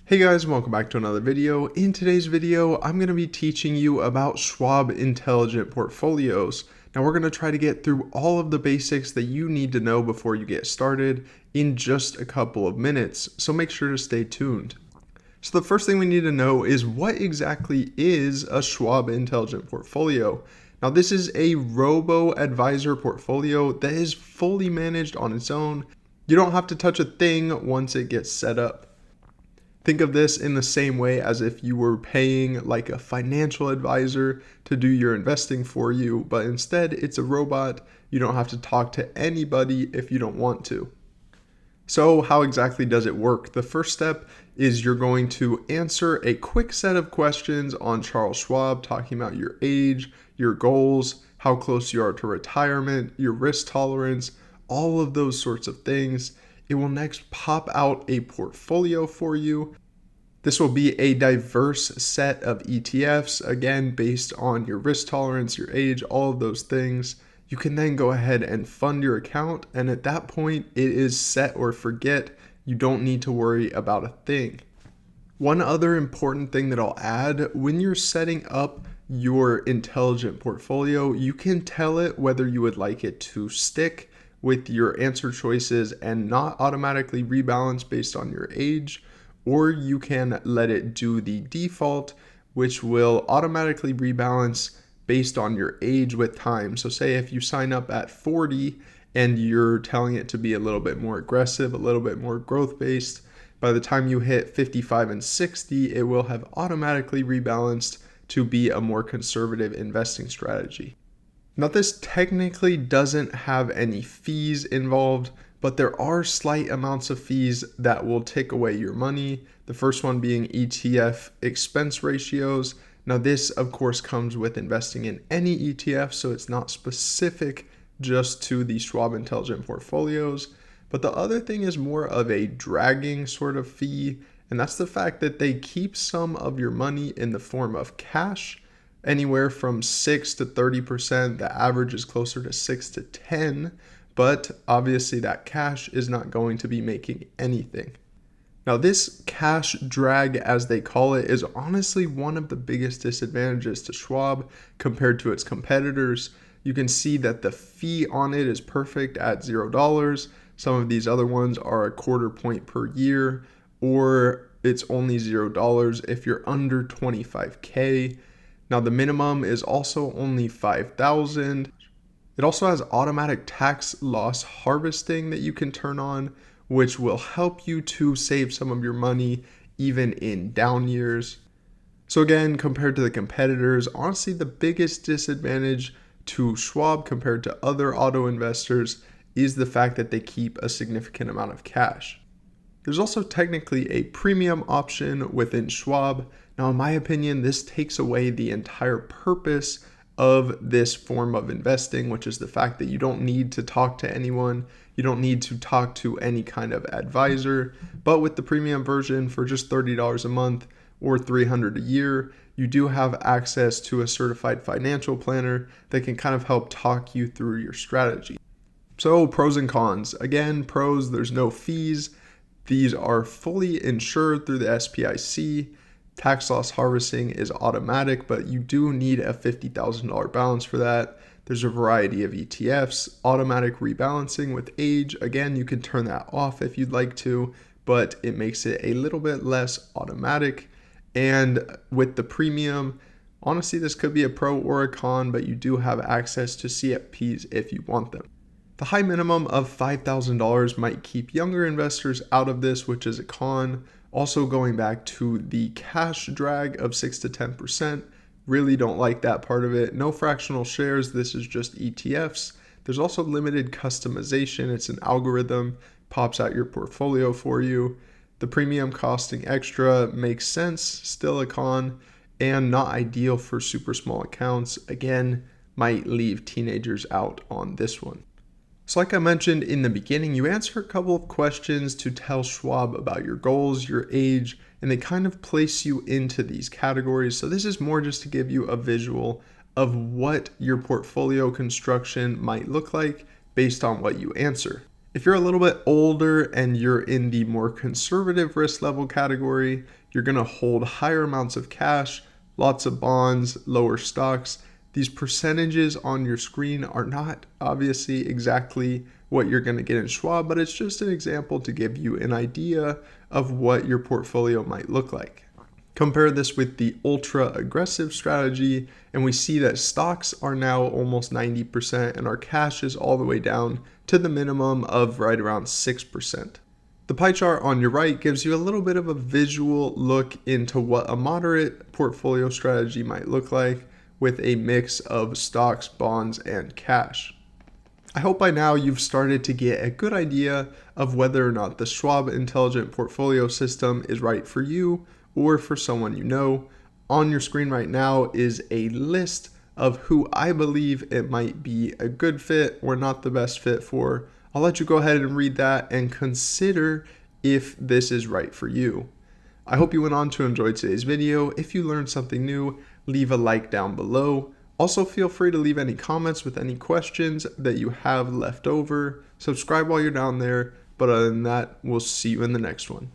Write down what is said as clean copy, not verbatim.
Hey guys, welcome back to another video. In today's video, I'm going to be teaching you about Schwab Intelligent Portfolios. Now we're going to try to get through all of the basics that you need to know before you get started in just a couple of minutes, so make sure to stay tuned. So the first thing we need to know is what exactly is a Schwab Intelligent Portfolio. Now this is a Robo-advisor portfolio that is fully managed on its own. You don't have to touch a thing once it gets set up. Think of this in the same way as if you were paying like a financial advisor to do your investing for you, but instead it's a robot. You don't have to talk to anybody if you don't want to. So how exactly does it work? The first step is you're going to answer a quick set of questions on Charles Schwab, talking about your age, your goals, how close you are to retirement, your risk tolerance, all of those sorts of things. It will next pop out a portfolio for you. This will be a diverse set of ETFs, again, based on your risk tolerance, your age, all of those things. You can then go ahead and fund your account, and at that point, it is set or forget. You don't need to worry about a thing. One other important thing that I'll add, when you're setting up your intelligent portfolio, you can tell it whether you would like it to stick with your answer choices and not automatically rebalance based on your age, or you can let it do the default, which will automatically rebalance based on your age with time. So say if you sign up at 40 and you're telling it to be a little bit more aggressive, a little bit more growth based, by the time you hit 55 and 60, it will have automatically rebalanced to be a more conservative investing strategy. Now this technically doesn't have any fees involved, but there are slight amounts of fees that will take away your money. The first one being ETF expense ratios. Now this of course comes with investing in any ETF, so it's not specific just to the Schwab Intelligent Portfolios. But the other thing is more of a dragging sort of fee, and that's the fact that they keep some of your money in the form of cash. Anywhere from 6 to 30%. The average is closer to 6 to 10, but obviously that cash is not going to be making anything. Now this cash drag, as they call it, is honestly one of the biggest disadvantages to Schwab compared to its competitors. You can see that the fee on it is perfect at $0. Some of these other ones are a quarter point per year, or it's only $0 if you're under 25K. Now the minimum is also only $5,000. It also has automatic tax loss harvesting that you can turn on, which will help you to save some of your money even in down years. So again, compared to the competitors, honestly the biggest disadvantage to Schwab compared to other auto investors is the fact that they keep a significant amount of cash. There's also technically a premium option within Schwab. Now, in my opinion, this takes away the entire purpose of this form of investing, which is the fact that you don't need to talk to anyone. You don't need to talk to any kind of advisor. But with the premium version for just $30 a month or $300 a year, you do have access to a certified financial planner that can kind of help talk you through your strategy. So pros and cons. Again, pros, there's no fees. These are fully insured through the SPIC. Tax loss harvesting is automatic, but you do need a $50,000 balance for that. There's a variety of ETFs, automatic rebalancing with age. Again, you can turn that off if you'd like to, but it makes it a little bit less automatic. And with the premium, honestly, this could be a pro or a con, but you do have access to CFPs if you want them. The high minimum of $5,000 might keep younger investors out of this, which is a con. Also going back to the cash drag of 6 to 10%, really don't like that part of it. No fractional shares, this is just ETFs. There's also limited customization. It's an algorithm, pops out your portfolio for you. The premium costing extra makes sense, still a con, and not ideal for super small accounts. Again, might leave teenagers out on this one. So like I mentioned in the beginning, you answer a couple of questions to tell Schwab about your goals, your age, and they kind of place you into these categories. So this is more just to give you a visual of what your portfolio construction might look like based on what you answer. If you're a little bit older and you're in the more conservative risk level category, you're going to hold higher amounts of cash, lots of bonds, lower stocks. These percentages on your screen are not obviously exactly what you're going to get in Schwab, but it's just an example to give you an idea of what your portfolio might look like. Compare this with the ultra aggressive strategy, and we see that stocks are now almost 90% and our cash is all the way down to the minimum of right around 6%. The pie chart on your right gives you a little bit of a visual look into what a moderate portfolio strategy might look like with a mix of stocks, bonds, and cash. I hope by now you've started to get a good idea of whether or not the Schwab Intelligent Portfolio System is right for you or for someone you know. On your screen right now is a list of who I believe it might be a good fit or not the best fit for. I'll let you go ahead and read that and consider if this is right for you. I hope you went on to enjoy today's video. If you learned something new, leave a like down below. Also, feel free to leave any comments with any questions that you have left over. Subscribe while you're down there. But other than that, we'll see you in the next one.